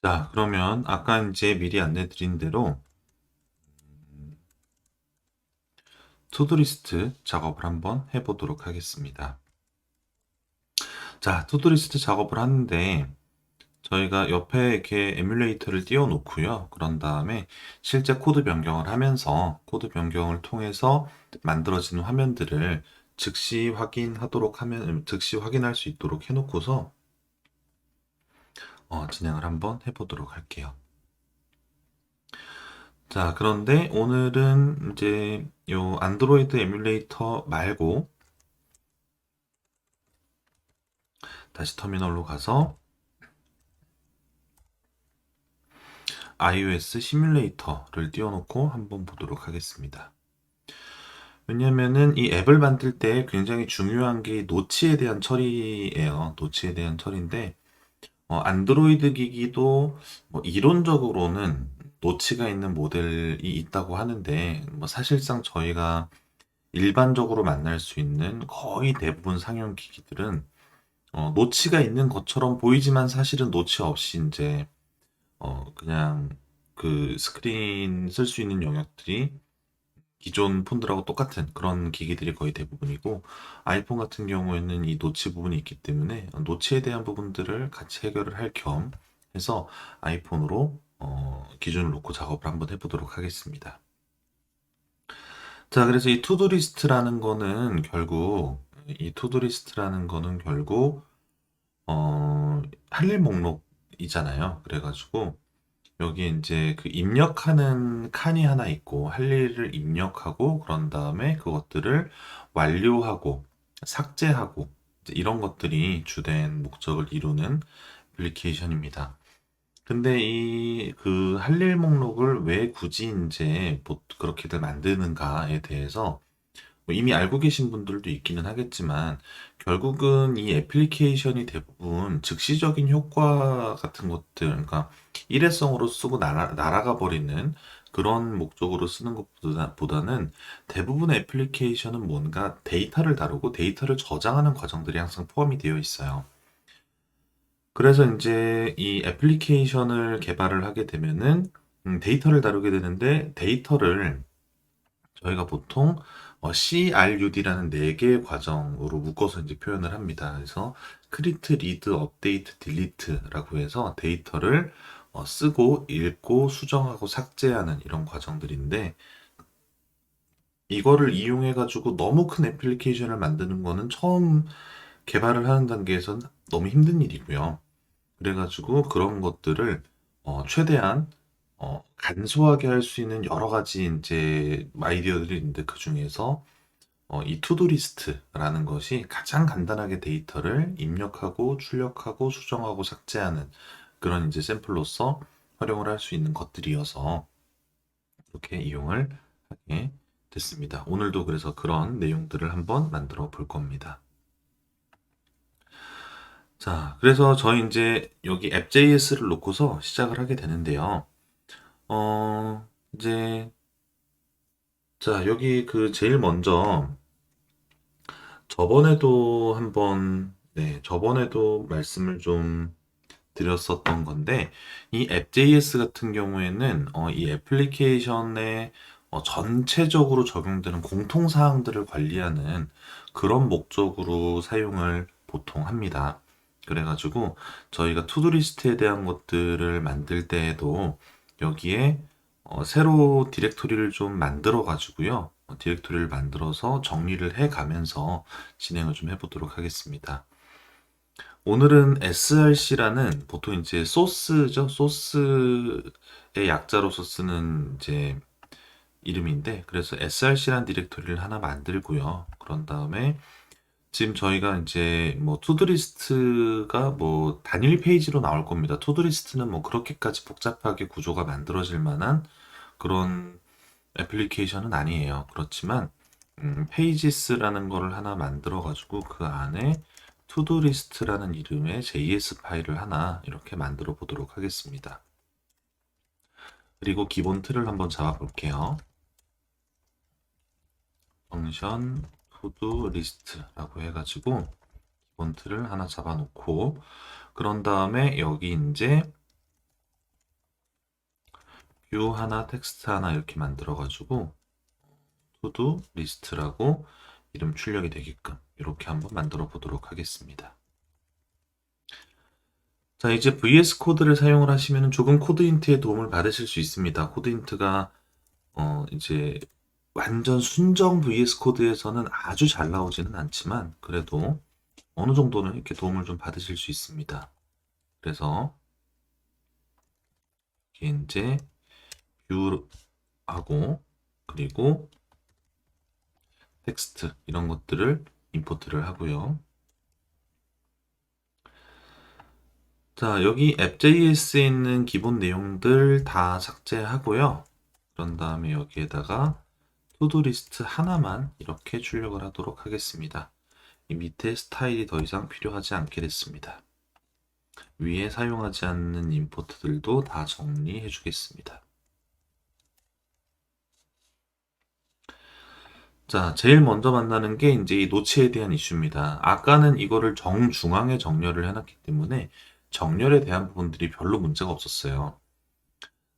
자, 그러면 아까 이제 미리 안내 드린 대로 투두리스트 작업을 한번 해보도록 하겠습니다. 자, 투두리스트 작업을 하는데 저희가 옆에 이렇게 에뮬레이터를 띄워 놓고요. 그런 다음에 실제 코드 변경을 하면서 코드 변경을 통해서 만들어진 화면들을 즉시 확인할 수 있도록 해놓고서 진행을 한번 해보도록 할게요. 자, 그런데 오늘은 이제 요 안드로이드 에뮬레이터 말고 다시 터미널로 가서 iOS 시뮬레이터를 띄워놓고 한번 보도록 하겠습니다. 왜냐면은 이 앱을 만들 때 굉장히 중요한 게 노치에 대한 처리예요. 노치에 대한 처리인데, 안드로이드 기기도 뭐 이론적으로는 노치가 있는 모델이 있다고 하는데, 뭐 사실상 저희가 일반적으로 만날 수 있는 거의 대부분 상용 기기들은 노치가 있는 것처럼 보이지만 사실은 노치 없이 이제 그냥 그 스크린 쓸 수 있는 영역들이 기존 폰들하고 똑같은 그런 기기들이 거의 대부분이고, 아이폰 같은 경우에는 이 노치 부분이 있기 때문에 노치에 대한 부분들을 같이 해결을 할 겸 해서 아이폰으로 기준을 놓고 작업을 한번 해보도록 하겠습니다. 자, 그래서 이 투두리스트라는 거는 결국 할 일 목록이잖아요. 그래가지고 여기 이제 그 입력하는 칸이 하나 있고 할 일을 입력하고 그런 다음에 그것들을 완료하고 삭제하고 이제 이런 것들이 주된 목적을 이루는 애플리케이션입니다. 근데 이 그 할 일 목록을 왜 굳이 이제 그렇게들 만드는가에 대해서 뭐 이미 알고 계신 분들도 있기는 하겠지만, 결국은 이 애플리케이션이 대부분 즉시적인 효과 같은 것들, 그러니까 일회성으로 쓰고 날아가 버리는 그런 목적으로 쓰는 것보다는 대부분의 애플리케이션은 뭔가 데이터를 다루고 데이터를 저장하는 과정들이 항상 포함이 되어 있어요. 그래서 이제 이 애플리케이션을 개발을 하게 되면은 데이터를 다루게 되는데, 데이터를 저희가 보통 CRUD라는 네 개의 과정으로 묶어서 이제 표현을 합니다. 그래서 크리트, 리드, 업데이트, 딜리트라고 해서 데이터를 쓰고 읽고 수정하고 삭제하는 이런 과정들인데, 이거를 이용해 가지고 너무 큰 애플리케이션을 만드는 거는 처음 개발을 하는 단계에선 너무 힘든 일이고요. 그래가지고 그런 것들을 최대한 간소하게 할 수 있는 여러 가지 이제 아이디어들이 있는데, 그 중에서 이 투두리스트라는 것이 가장 간단하게 데이터를 입력하고 출력하고 수정하고 삭제하는 그런 이제 샘플로서 활용을 할 수 있는 것들이어서 이렇게 이용을 하게 됐습니다. 오늘도 그래서 그런 내용들을 한번 만들어 볼 겁니다. 자, 그래서 저희 이제 여기 앱.js를 놓고서 시작을 하게 되는데요. 이제 자, 여기 그 제일 먼저 저번에도 말씀을 좀 드렸었던 건데, 이 앱.js 같은 경우에는 이 애플리케이션에 전체적으로 적용되는 공통사항들을 관리하는 그런 목적으로 사용을 보통 합니다. 그래가지고 저희가 투두리스트에 대한 것들을 만들 때에도 여기에 새로 디렉토리를 좀 만들어 가지고요. 디렉토리를 만들어서 정리를 해 가면서 진행을 좀 해보도록 하겠습니다. 오늘은 src라는 보통 이제 소스죠. 소스의 약자로서 쓰는 이제 이름인데, 그래서 src라는 디렉토리를 하나 만들고요. 그런 다음에 지금 저희가 이제 뭐 투두리스트가 뭐 단일 페이지로 나올 겁니다. 투두리스트는 뭐 그렇게까지 복잡하게 구조가 만들어질 만한 그런 애플리케이션은 아니에요. 그렇지만 페이지스라는 거를 하나 만들어 가지고 그 안에 투두리스트라는 이름의 JS 파일을 하나 이렇게 만들어 보도록 하겠습니다. 그리고 기본 틀을 한번 잡아 볼게요. 펑션 투두리스트라고 해가지고 기본 틀을 하나 잡아 놓고, 그런 다음에 여기 이제 뷰 하나, 텍스트 하나 이렇게 만들어가지고 투두 리스트라고 이름 출력이 되게끔 이렇게 한번 만들어 보도록 하겠습니다. 자, 이제 VS 코드를 사용을 하시면 조금 코드 힌트의 도움을 받으실 수 있습니다. 코드 힌트가 이제 완전 순정 VS 코드에서는 아주 잘 나오지는 않지만 그래도 어느 정도는 이렇게 도움을 좀 받으실 수 있습니다. 그래서 이게 이제 뷰하고 그리고 텍스트 이런 것들을 임포트를 하고요. 자, 여기 앱.js에 있는 기본 내용들 다 삭제하고요. 그런 다음에 여기에다가 투두 리스트 하나만 이렇게 출력을 하도록 하겠습니다. 이 밑에 스타일이 더 이상 필요하지 않게 됐습니다. 위에 사용하지 않는 임포트들도 다 정리해 주겠습니다. 자, 제일 먼저 만나는 게 이제 이 노치에 대한 이슈입니다. 아까는 이거를 정중앙에 정렬을 해놨기 때문에 정렬에 대한 부분들이 별로 문제가 없었어요.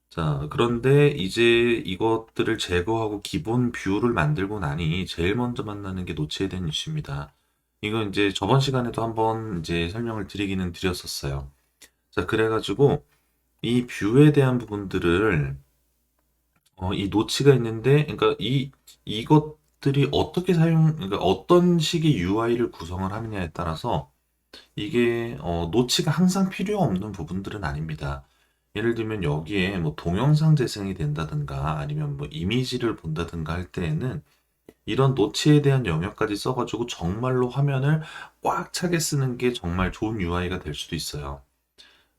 자, 그런데 이제 이것들을 제거하고 기본 뷰를 만들고 나니 제일 먼저 만나는 게 노치에 대한 이슈입니다. 이건 이제 저번 시간에도 한번 이제 설명을 드리기는 드렸었어요. 자, 그래가지고 이 뷰에 대한 부분들을 이 노치가 있는데, 그러니까 이것들이 어떻게 그러니까 어떤 식의 UI를 구성을 하느냐에 따라서 이게 노치가 항상 필요 없는 부분들은 아닙니다. 예를 들면 여기에 뭐 동영상 재생이 된다든가 아니면 뭐 이미지를 본다든가 할 때에는 이런 노치에 대한 영역까지 써가지고 정말로 화면을 꽉 차게 쓰는 게 정말 좋은 UI가 될 수도 있어요.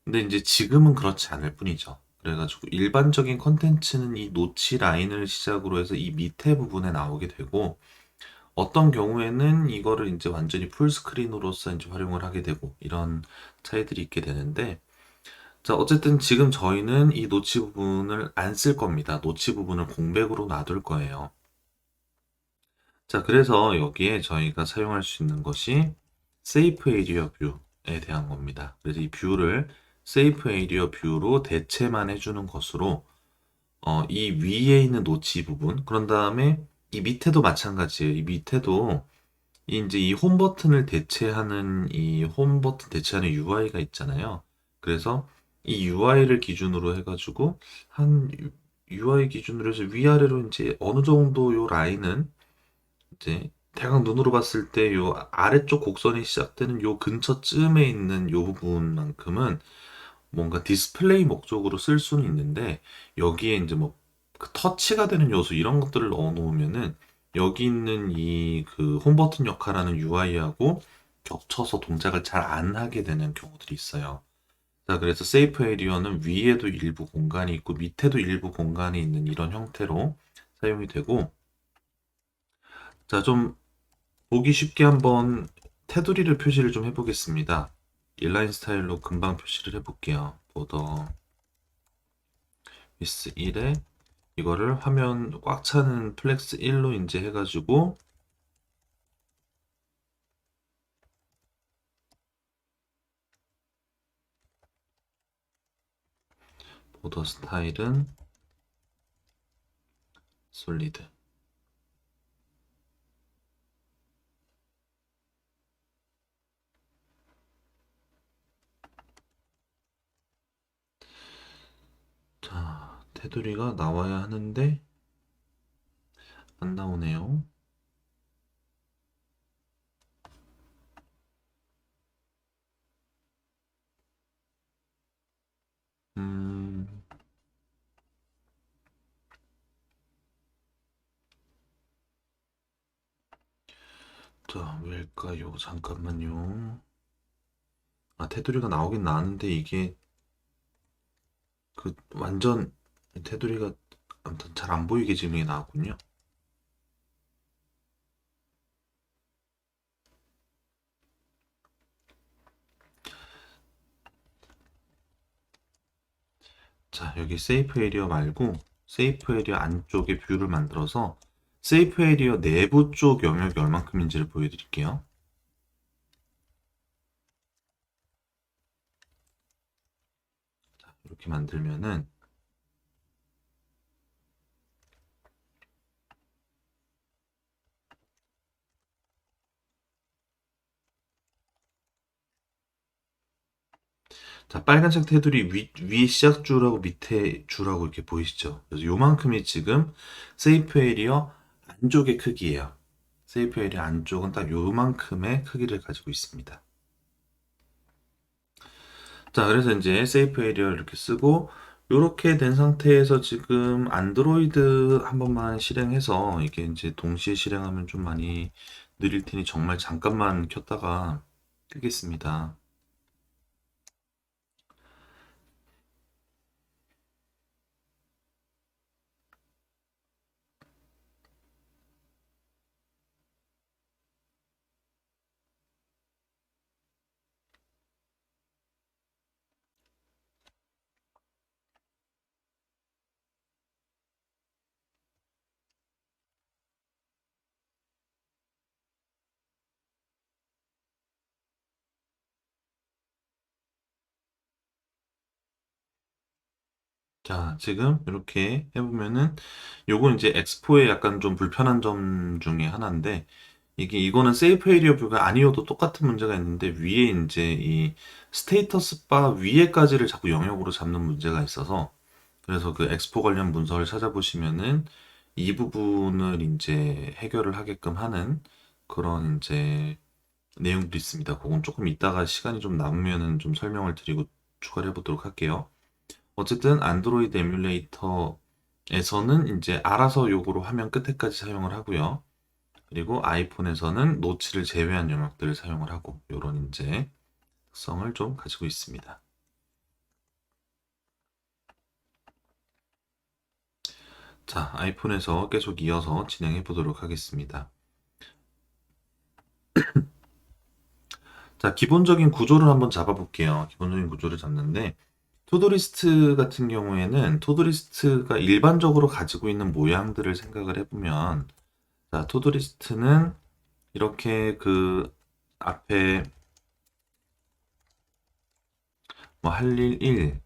근데 이제 지금은 그렇지 않을 뿐이죠. 그래가지고 일반적인 컨텐츠는 이 노치 라인을 시작으로 해서 이 밑에 부분에 나오게 되고 어떤 경우에는 이거를 이제 완전히 풀스크린으로서 이제 활용을 하게 되고 이런 차이들이 있게 되는데 자 어쨌든 지금 저희는 이 노치 부분을 안 쓸 겁니다. 노치 부분을 공백으로 놔둘 거예요. 자 그래서 여기에 저희가 사용할 수 있는 것이 세이프 에리어 뷰에 대한 겁니다. 그래서 이 뷰를 세이프 에리어 뷰로 대체만 해주는 것으로 이 위에 있는 노치 부분 그런 다음에 이 밑에도 마찬가지예요. 이 밑에도 이제 이 홈 버튼을 대체하는 이 홈 버튼 대체하는 UI가 있잖아요. 그래서 이 UI를 기준으로 해가지고 한 UI 기준으로 해서 위아래로 이제 어느 정도 요 라인은 이제 대강 눈으로 봤을 때 요 아래쪽 곡선이 시작되는 요 근처쯤에 있는 요 부분만큼은 뭔가 디스플레이 목적으로 쓸 수는 있는데 여기에 이제 뭐그 터치가 되는 요소 이런 것들을 넣어 놓으면은 여기 있는 이 그 홈 버튼 역할하는 UI하고 겹쳐서 동작을 잘 안 하게 되는 경우들이 있어요. 자, 그래서 세이프 에리어는 위에도 일부 공간이 있고 밑에도 일부 공간이 있는 이런 형태로 사용이 되고 자, 좀 보기 쉽게 한번 테두리를 표시를 좀 해보겠습니다. 인라인 스타일로 금방 표시를 해볼게요. 보더 위스 1에 이거를 화면 꽉 차는 플렉스 1로 이제 해가지고 보더 스타일은 솔리드. 자, 테두리가 나와야 하는데 안 나오네요. 음, 자, 왜일까요? 잠깐만요. 아, 테두리가 나오긴 나는데 이게 그 완전 테두리가 아무튼 잘 안 보이게 지금 이게 나왔군요. 자, 여기 세이프 에리어 말고 세이프 에리어 안쪽에 뷰를 만들어서 세이프 에리어 내부 쪽 영역이 얼만큼인지를 보여드릴게요. 자, 이렇게 만들면은 자, 빨간색 테두리 위에 시작 줄하고 밑에 줄하고 이렇게 보이시죠? 그래서 요만큼이 지금 세이프 에리어 안쪽의 크기예요. 세이프 에리어 안쪽은 딱 요만큼의 크기를 가지고 있습니다. 자, 그래서 이제 세이프 에리어를 이렇게 쓰고 이렇게 된 상태에서 지금 안드로이드 한 번만 실행해서 이게 이제 동시에 실행하면 좀 많이 느릴 테니 정말 잠깐만 켰다가 끄겠습니다. 자, 지금 이렇게 해보면은 요건 이제 엑스포의 약간 좀 불편한 점 중에 하나인데 이거는 세이프 에리어 뷰가 아니어도 똑같은 문제가 있는데 위에 이제 이 스테이터스 바 위에까지를 자꾸 영역으로 잡는 문제가 있어서 그래서 그 엑스포 관련 문서를 찾아보시면은 이 부분을 이제 해결을 하게끔 하는 그런 이제 내용들이 있습니다. 그건 조금 이따가 시간이 좀 남으면은 좀 설명을 드리고 추가를 해보도록 할게요. 어쨌든 안드로이드 에뮬레이터에서는 이제 알아서 요거로 화면 끝에까지 사용을 하고요. 그리고 아이폰에서는 노치를 제외한 영역들을 사용을 하고 요런 이제 특성을 좀 가지고 있습니다. 자, 아이폰에서 계속 이어서 진행해 보도록 하겠습니다. 자, 기본적인 구조를 한번 잡아볼게요. 기본적인 구조를 잡는데 투두리스트 같은 경우에는 투두리스트가 일반적으로 가지고 있는 모양들을 생각을 해보면 자, 투두리스트는 이렇게 그 앞에 뭐 할 일 1,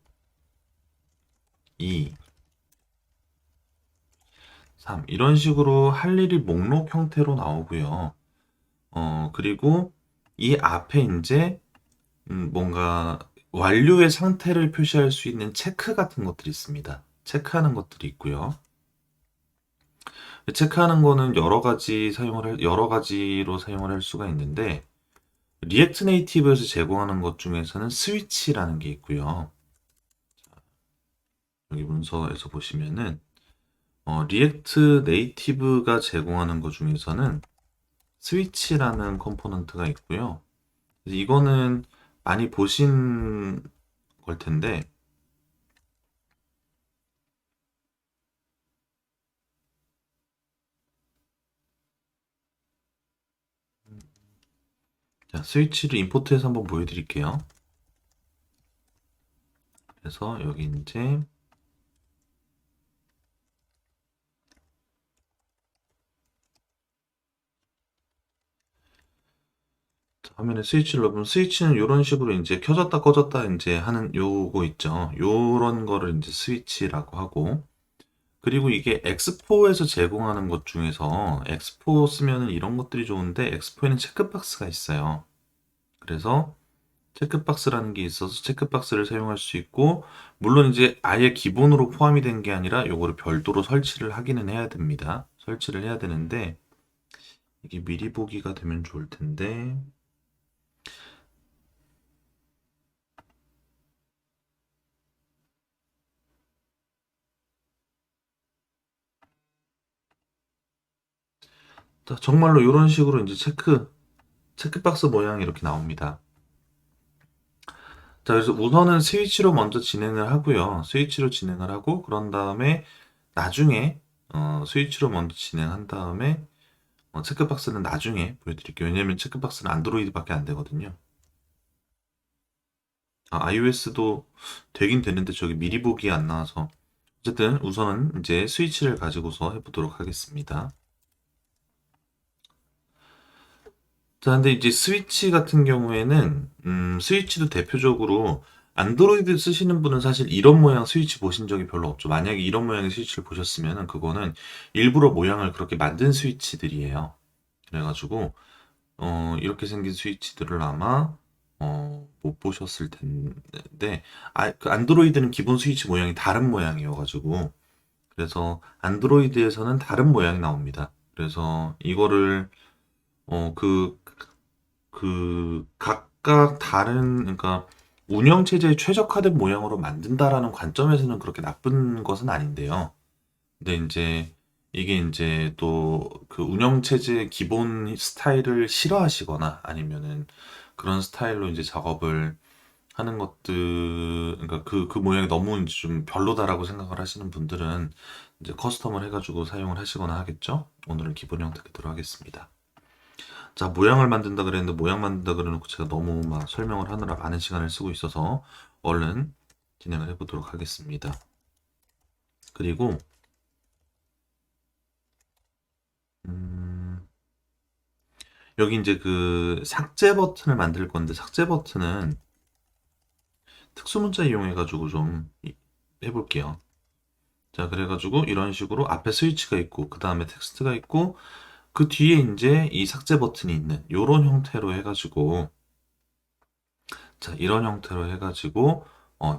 2, 3 이런 식으로 할 일이 목록 형태로 나오고요. 그리고 이 앞에 이제 뭔가 완료의 상태를 표시할 수 있는 체크 같은 것들이 있습니다. 체크하는 것들이 있고요. 체크하는 거는 여러 가지로 사용을 할 수가 있는데 리액트 네이티브에서 제공하는 것 중에서는 스위치라는 게 있고요. 여기 문서에서 보시면은 리액트 네이티브가 제공하는 것 중에서는 스위치라는 컴포넌트가 있고요. 그래서 이거는 많이 보신 걸 텐데 자, 스위치를 임포트해서 한번 보여드릴게요. 그래서 여기 이제 화면에 스위치를 넣으면 스위치는 이런 식으로 이제 켜졌다 꺼졌다 이제 하는 요거 있죠. 요런 거를 이제 스위치라고 하고 그리고 이게 엑스포에서 제공하는 것 중에서 엑스포 쓰면은 이런 것들이 좋은데 엑스포에는 체크박스가 있어요. 그래서 체크박스라는 게 있어서 체크박스를 사용할 수 있고 물론 이제 아예 기본으로 포함이 된 게 아니라 요거를 별도로 설치를 하기는 해야 됩니다. 설치를 해야 되는데 이게 미리 보기가 되면 좋을 텐데 자, 정말로 이런 식으로 이제 체크박스 모양이 이렇게 나옵니다. 자, 그래서 우선은 스위치로 먼저 진행을 하고요. 스위치로 진행을 하고 그런 다음에 나중에 스위치로 먼저 진행한 다음에 체크박스는 나중에 보여드릴게요. 왜냐면 체크박스는 안드로이드밖에 안 되거든요. iOS도 되긴 되는데 저기 미리 보기 안 나와서 어쨌든 우선은 이제 스위치를 가지고서 해보도록 하겠습니다. 자, 근데 이제 스위치 같은 경우에는 스위치도 대표적으로 안드로이드 쓰시는 분은 사실 이런 모양 스위치 보신 적이 별로 없죠. 만약에 이런 모양의 스위치를 보셨으면은 그거는 일부러 모양을 그렇게 만든 스위치들이에요. 그래가지고 이렇게 생긴 스위치들을 아마 못 보셨을 텐데, 그 안드로이드는 기본 스위치 모양이 다른 모양이어가지고, 그래서 안드로이드에서는 다른 모양이 나옵니다. 그래서 이거를, 각각 다른, 그러니까 운영체제에 최적화된 모양으로 만든다라는 관점에서는 그렇게 나쁜 것은 아닌데요. 근데 이제 이게 이제 또 그 운영체제 기본 스타일을 싫어하시거나 아니면은 그런 스타일로 이제 작업을 하는 것들, 그러니까 그 모양이 너무 이제 좀 별로다라고 생각을 하시는 분들은 이제 커스텀을 해가지고 사용을 하시거나 하겠죠? 오늘은 기본 형태 그대로 하겠습니다. 자, 모양을 만든다 그랬는데 모양 만든다 그래놓고 제가 너무 막 설명을 하느라 많은 시간을 쓰고 있어서 얼른 진행을 해보도록 하겠습니다. 그리고 음, 여기 이제 그 삭제 버튼을 만들 건데 삭제 버튼은 특수문자 이용해가지고 좀 해볼게요. 자, 그래가지고 이런 식으로 앞에 스위치가 있고 그 다음에 텍스트가 있고 그 뒤에 이제 이 삭제 버튼이 있는 이런 형태로 해가지고 자, 이런 형태로 해가지고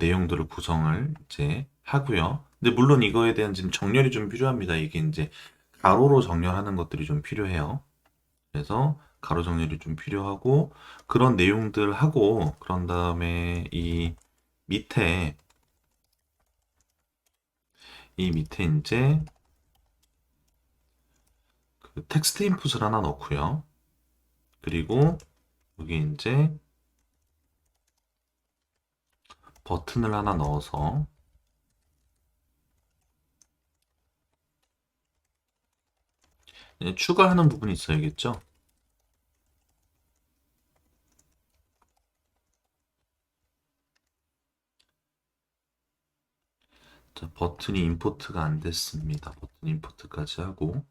내용들을 구성을 이제 하고요. 근데 물론 이거에 대한 지금 정렬이 좀 필요합니다. 이게 이제 가로로 정렬하는 것들이 좀 필요해요. 그래서 가로 정렬이 좀 필요하고 그런 내용들 하고 그런 다음에 밑에 이 밑에 이제 그 텍스트 인풋을 하나 넣고요. 그리고 여기 이제 버튼을 하나 넣어서 추가하는 부분이 있어야겠죠. 자, 버튼이 임포트가 안 됐습니다. 버튼 임포트까지 하고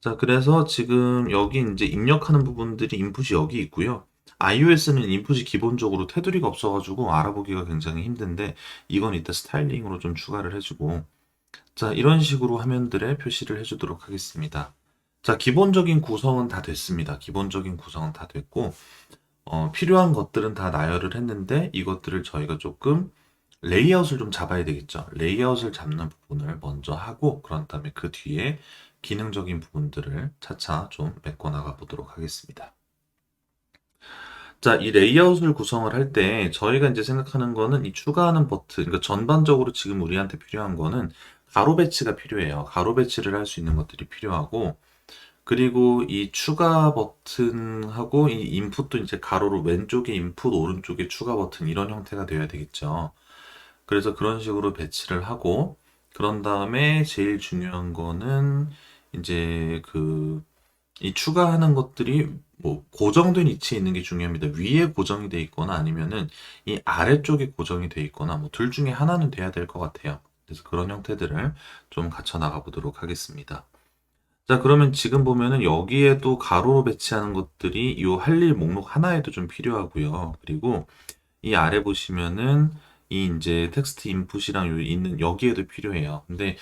자, 그래서 지금 여기 이제 입력하는 부분들이 인풋이 여기 있고요. iOS는 인풋이 기본적으로 테두리가 없어가지고 알아보기가 굉장히 힘든데 이건 이따 스타일링으로 좀 추가를 해주고 자, 이런 식으로 화면들에 표시를 해주도록 하겠습니다. 자, 기본적인 구성은 다 됐습니다. 기본적인 구성은 다 됐고 필요한 것들은 다 나열을 했는데 이것들을 저희가 조금 레이아웃을 좀 잡아야 되겠죠. 레이아웃을 잡는 부분을 먼저 하고 그런 다음에 그 뒤에 기능적인 부분들을 차차 좀 메꿔 나가 보도록 하겠습니다. 자, 이 레이아웃을 구성을 할 때 저희가 이제 생각하는 거는 이 추가하는 버튼, 그러니까 전반적으로 지금 우리한테 필요한 거는 가로 배치가 필요해요. 가로 배치를 할 수 있는 것들이 필요하고 그리고 이 추가 버튼하고 이 인풋도 이제 가로로 왼쪽에 인풋, 오른쪽에 추가 버튼 이런 형태가 되어야 되겠죠. 그래서 그런 식으로 배치를 하고 그런 다음에 제일 중요한 거는 이제 이 추가하는 것들이 뭐 고정된 위치에 있는 게 중요합니다. 위에 고정이 돼 있거나 아니면은 이 아래쪽에 고정이 돼 있거나 뭐 둘 중에 하나는 돼야 될 것 같아요. 그래서 그런 형태들을 좀 갖춰 나가 보도록 하겠습니다. 자, 그러면 지금 보면은 여기에도 가로로 배치하는 것들이 이 할 일 목록 하나에도 좀 필요하고요. 그리고 이 아래 보시면은 이 이제 텍스트 인풋이랑 있는 여기에도 필요해요. 근데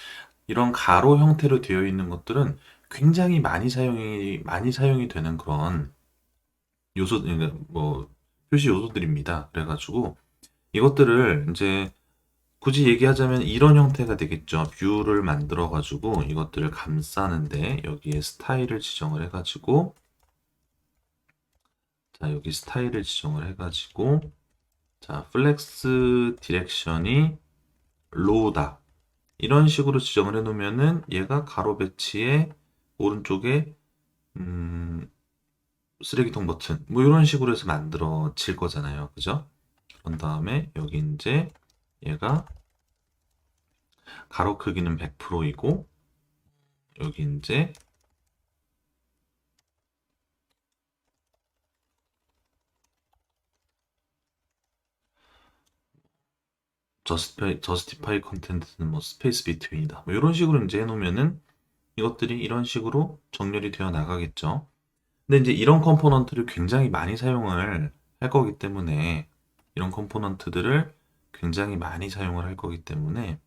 이런 가로 형태로 되어 있는 것들은 굉장히 많이 사용이 되는 그런 그러니까 뭐 표시 요소들입니다. 그래가지고 이것들을 이제 굳이 얘기하자면 이런 형태가 되겠죠. 뷰를 만들어 가지고 이것들을 감싸는데 여기에 스타일을 지정을 해가지고 자, 여기 스타일을 지정을 해가지고 자, 플렉스 디렉션이 로우다. 이런 식으로 지정을 해놓으면은 얘가 가로 배치에 오른쪽에 음, 쓰레기통 버튼 뭐 이런 식으로 해서 만들어질 거잖아요. 그죠? 그런 다음에 여기 이제 얘가 가로 크기는 100%이고 여기 이제 저스티파이 컨텐츠는 뭐 스페이스 비트윈이다. 뭐 이런 식으로 이제 해놓으면은 이것들이 이런 식으로 정렬이 되어 나가겠죠. 근데 이제 이런 컴포넌트를 굉장히 많이 사용을 할 거기 때문에 이런 컴포넌트들을 굉장히 많이 사용을 할 거기 때문에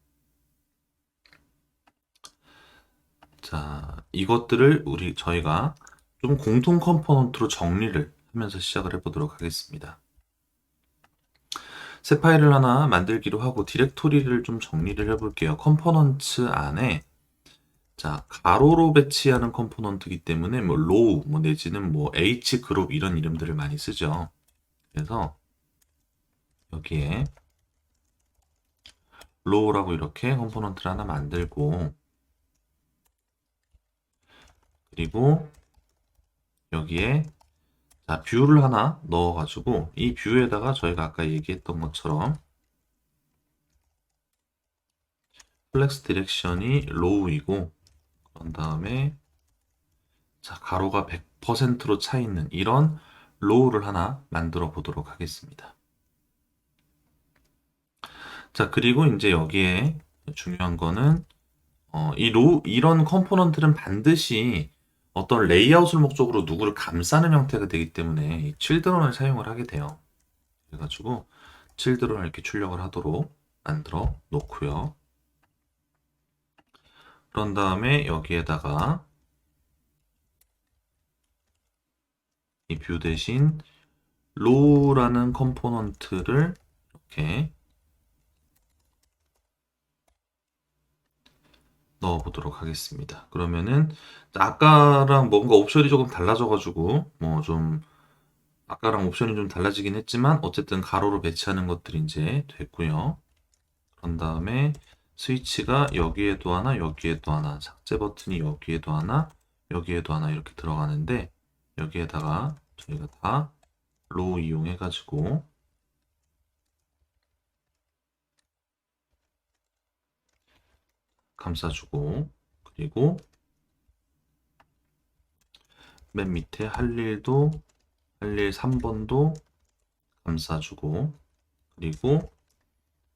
자, 이것들을 저희가 좀 공통 컴포넌트로 정리를 하면서 시작을 해보도록 하겠습니다. 새 파일을 하나 만들기로 하고 디렉토리를 좀 정리를 해볼게요. 컴포넌트 안에 자, 가로로 배치하는 컴포넌트이기 때문에 뭐 로우, 뭐 내지는 뭐 H 그룹 이런 이름들을 많이 쓰죠. 그래서 여기에 로우라고 이렇게 컴포넌트를 하나 만들고 그리고 여기에 자, 뷰를 하나 넣어가지고 이 뷰에다가 저희가 아까 얘기했던 것처럼 플렉스 디렉션이 로우이고 그런 다음에 자, 가로가 100%로 차 있는 이런 로우를 하나 만들어 보도록 하겠습니다. 자, 그리고 이제 여기에 중요한 거는 이런 컴포넌트는 반드시 어떤 레이아웃을 목적으로 누구를 감싸는 형태가 되기 때문에 이 children을 사용을 하게 돼요. 그래가지고 children을 이렇게 출력을 하도록 만들어 놓고요. 그런 다음에 여기에다가 이 뷰 대신 row라는 컴포넌트를 이렇게 넣어 보도록 하겠습니다. 그러면은 아까랑 뭔가 옵션이 조금 달라져가지고 뭐 좀 아까랑 옵션이 좀 달라지긴 했지만 어쨌든 가로로 배치하는 것들이 이제 됐고요. 그런 다음에 스위치가 여기에도 하나 여기에도 하나 삭제 버튼이 여기에도 하나 여기에도 하나 이렇게 들어가는데 여기에다가 저희가 다 로우 이용해 가지고 감싸주고 그리고 맨 밑에 할 일 3번도 감싸주고 그리고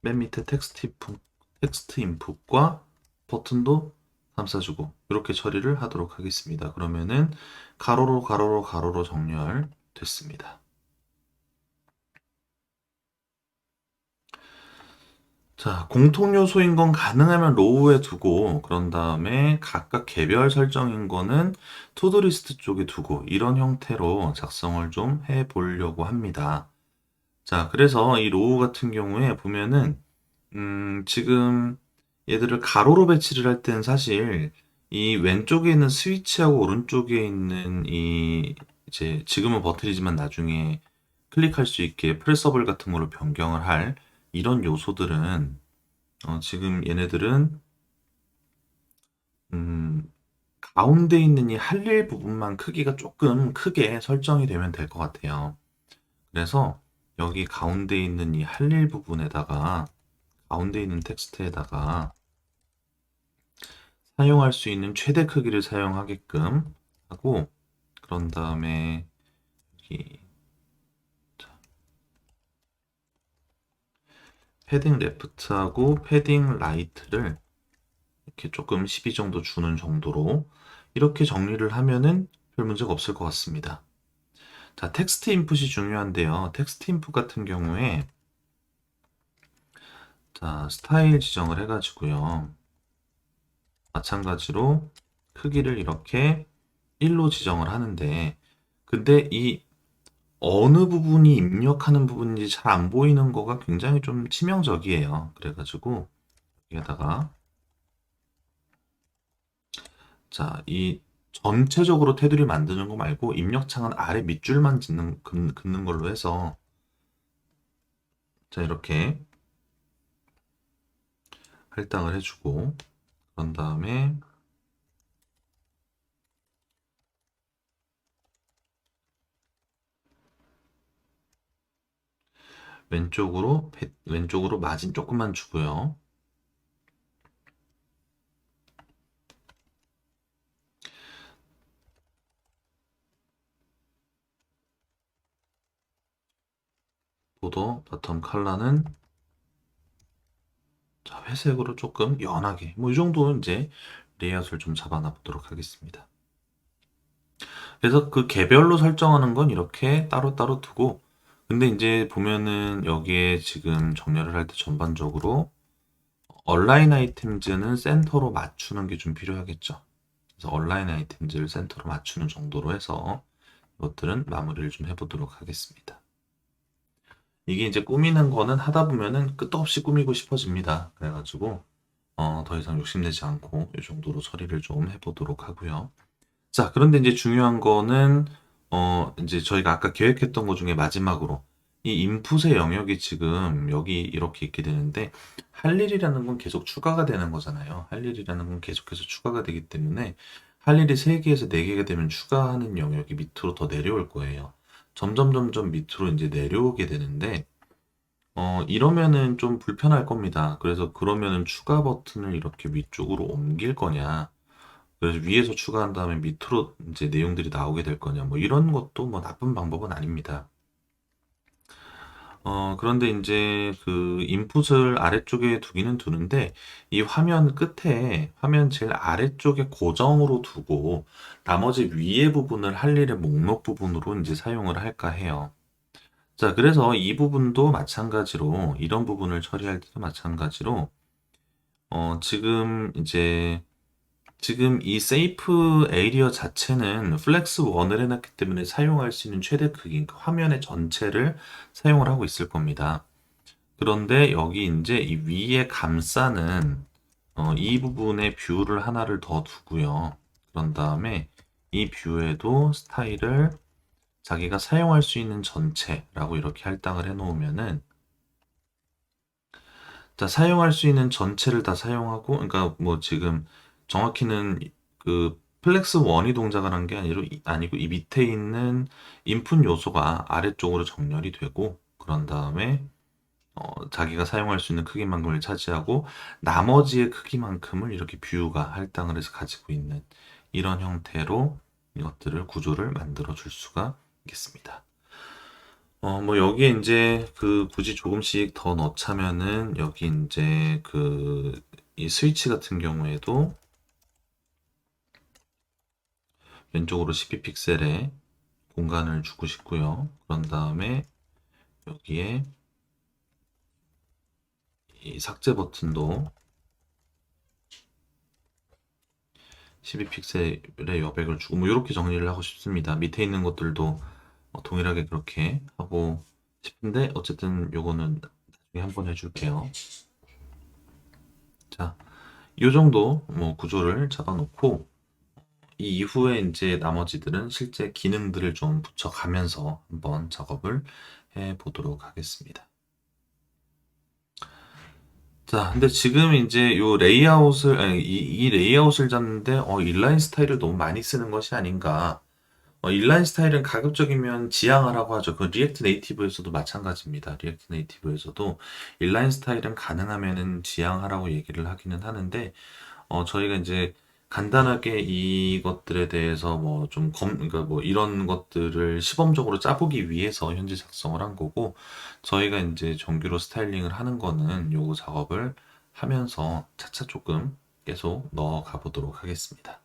맨 밑에 텍스트 인풋과 버튼도 감싸주고 이렇게 처리를 하도록 하겠습니다. 그러면은 가로로 가로로 가로로 정렬 됐습니다. 자, 공통 요소인 건 가능하면 로우에 두고 그런 다음에 각각 개별 설정인 거는 투두리스트 쪽에 두고 이런 형태로 작성을 좀 해보려고 합니다. 자, 그래서 이 로우 같은 경우에 보면은 지금 얘들을 가로로 배치를 할 때는 사실 이 왼쪽에 있는 스위치하고 오른쪽에 있는 이 이제 지금은 버튼이지만 나중에 클릭할 수 있게 프레서블 같은 걸로 변경을 할 이런 요소들은 지금 얘네들은 가운데 있는 이 할 일 부분만 크기가 조금 크게 설정이 되면 될 것 같아요. 그래서 여기 가운데 있는 이 할 일 부분에다가 가운데 있는 텍스트에다가 사용할 수 있는 최대 크기를 사용하게끔 하고 그런 다음에 여기 패딩 레프트하고 패딩 라이트를 이렇게 조금 12 정도 주는 정도로 이렇게 정리를 하면은 별 문제가 없을 것 같습니다. 자, 텍스트 인풋이 중요한데요. 텍스트 인풋 같은 경우에 자, 스타일 지정을 해가지고요. 마찬가지로 크기를 이렇게 1로 지정을 하는데 근데 이 어느 부분이 입력하는 부분인지 잘 안 보이는 거가 굉장히 좀 치명적이에요. 그래가지고 여기다가 자, 이 전체적으로 테두리 만드는 거 말고 입력창은 아래 밑줄만 긋는 걸로 해서 자, 이렇게 할당을 해주고 그런 다음에 왼쪽으로 마진 조금만 주고요. 보더 바텀 컬러는 자, 회색으로 조금 연하게 뭐 이 정도 이제 레이아웃을 좀 잡아놔 보도록 하겠습니다. 그래서 그 개별로 설정하는 건 이렇게 따로따로 두고 근데 이제 보면은 여기에 지금 정렬을 할 때 전반적으로 얼라인 아이템즈는 센터로 맞추는 게 좀 필요하겠죠. 그래서 얼라인 아이템즈를 센터로 맞추는 정도로 해서 이것들은 마무리를 좀 해보도록 하겠습니다. 이게 이제 꾸미는 거는 하다 보면은 끝도 없이 꾸미고 싶어집니다. 그래가지고 더 이상 욕심내지 않고 이 정도로 처리를 좀 해보도록 하고요. 자, 그런데 이제 중요한 거는 이제 저희가 아까 계획했던 것 중에 마지막으로 이 인풋의 영역이 지금 여기 이렇게 있게 되는데 할 일이라는 건 계속 추가가 되는 거잖아요. 할 일이라는 건 계속해서 추가가 되기 때문에 할 일이 3개에서 4개가 되면 추가하는 영역이 밑으로 더 내려올 거예요. 점점 밑으로 이제 내려오게 되는데 이러면은 좀 불편할 겁니다. 그래서 그러면은 추가 버튼을 이렇게 위쪽으로 옮길 거냐, 그래서 위에서 추가한 다음에 밑으로 이제 내용들이 나오게 될 거냐, 뭐 이런 것도 뭐 나쁜 방법은 아닙니다. 그런데 이제 그 인풋을 아래쪽에 두기는 두는데 이 화면 끝에 화면 제일 아래쪽에 고정으로 두고 나머지 위에 부분을 할 일의 목록 부분으로 이제 사용을 할까 해요. 자, 그래서 이 부분도 마찬가지로 이런 부분을 처리할 때도 마찬가지로 지금 이 세이프 에리어 자체는 플렉스 1을 해놨기 때문에 사용할 수 있는 최대 크기, 그러니까 화면의 전체를 사용을 하고 있을 겁니다. 그런데 여기 이제 이 위에 감싸는 이 부분에 뷰를 하나를 더 두고요. 그런 다음에 이 뷰에도 스타일을 자기가 사용할 수 있는 전체라고 이렇게 할당을 해 놓으면은, 자, 사용할 수 있는 전체를 다 사용하고, 그러니까 뭐 지금 정확히는 그 플렉스 1이 동작을 한 게 아니고 이 밑에 있는 인풋 요소가 아래쪽으로 정렬이 되고, 그런 다음에 자기가 사용할 수 있는 크기만큼을 차지하고 나머지의 크기만큼을 이렇게 뷰가 할당을 해서 가지고 있는 이런 형태로 이것들을 구조를 만들어 줄 수가 있겠습니다. 뭐 여기에 이제 그 굳이 조금씩 더 넣자면은 여기 이제 그 이 스위치 같은 경우에도 왼쪽으로 12픽셀에 공간을 주고 싶고요. 그런 다음에 여기에 이 삭제 버튼도 12픽셀의 여백을 주고 뭐 이렇게 정리를 하고 싶습니다. 밑에 있는 것들도 동일하게 그렇게 하고 싶은데 어쨌든 요거는 나중에 한번 해줄게요. 자, 이 정도 뭐 구조를 잡아놓고 이 이후에 이제 나머지들은 실제 기능들을 좀 붙여가면서 한번 작업을 해 보도록 하겠습니다. 자, 근데 지금 이제 요 레이아웃을, 아니, 이 레이아웃을 잡는데, 인라인 스타일을 너무 많이 쓰는 것이 아닌가. 인라인 스타일은 가급적이면 지향하라고 하죠. 그 리액트 네이티브에서도 마찬가지입니다. 리액트 네이티브에서도 인라인 스타일은 가능하면은 지향하라고 얘기를 하기는 하는데, 저희가 이제 간단하게 이것들에 대해서 뭐 좀 그러니까 뭐 이런 것들을 시범적으로 짜보기 위해서 현재 작성을 한 거고, 저희가 이제 정규로 스타일링을 하는 거는 요거 작업을 하면서 차차 조금 계속 넣어 가보도록 하겠습니다.